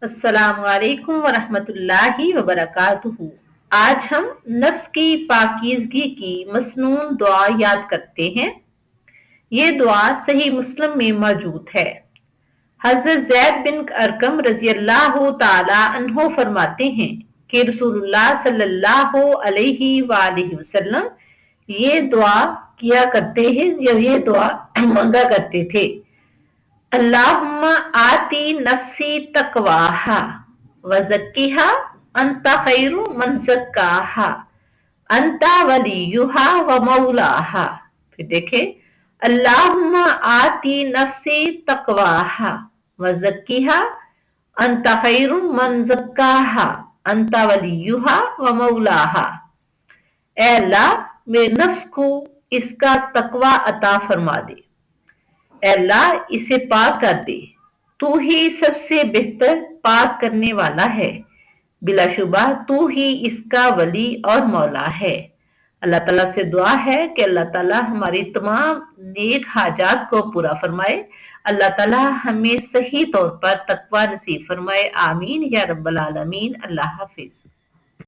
अस्सलाम वालेकुम वरहमतुल्लाहि वबरकातुहू। आज हम नफ्स की पाकीज़गी की मसनून दुआ याद करते हैं। ये दुआ सही मुस्लिम में मौजूद है। हज़रत ज़ैद बिन अरकम रज़ी अल्लाह ताला अन्हो फरमाते हैं कि रसूलुल्लाह सल्लल्लाहु अलैहि वालैहि वसल्लम ये दुआ किया करते हैं या ये दुआ मांगा करते थे। अल्लाहुम्मा आती नफ्सी तकवाहा वज़क्किहा अंता खैरु मन ज़क्काहा अंता वलीयुहा व मौलाहा। फिर देखें, अल्लाहुम्मा आती नफ्सी तकवाहा वज़क्किहा अंता खैरु मन ज़क्काहा अंता वलीयुहा व मौलाहा। ऐ अल्लाह, मेरे नफ्स को इसका तकवा अता फरमा दे। अल्लाह, इसे पाक कर दे। तू ही सबसे बेहतर पाक करने वाला है। बिलाशुबा तू ही इसका वली और मौला है। अल्लाह ताला से दुआ है कि अल्लाह ताला हमारी तमाम नेक हाजात को पूरा फरमाए। अल्लाह ताला हमें सही तौर पर तकवा नसीब फरमाए। आमीन या रब्बल आलमीन। अल्लाह हाफिज।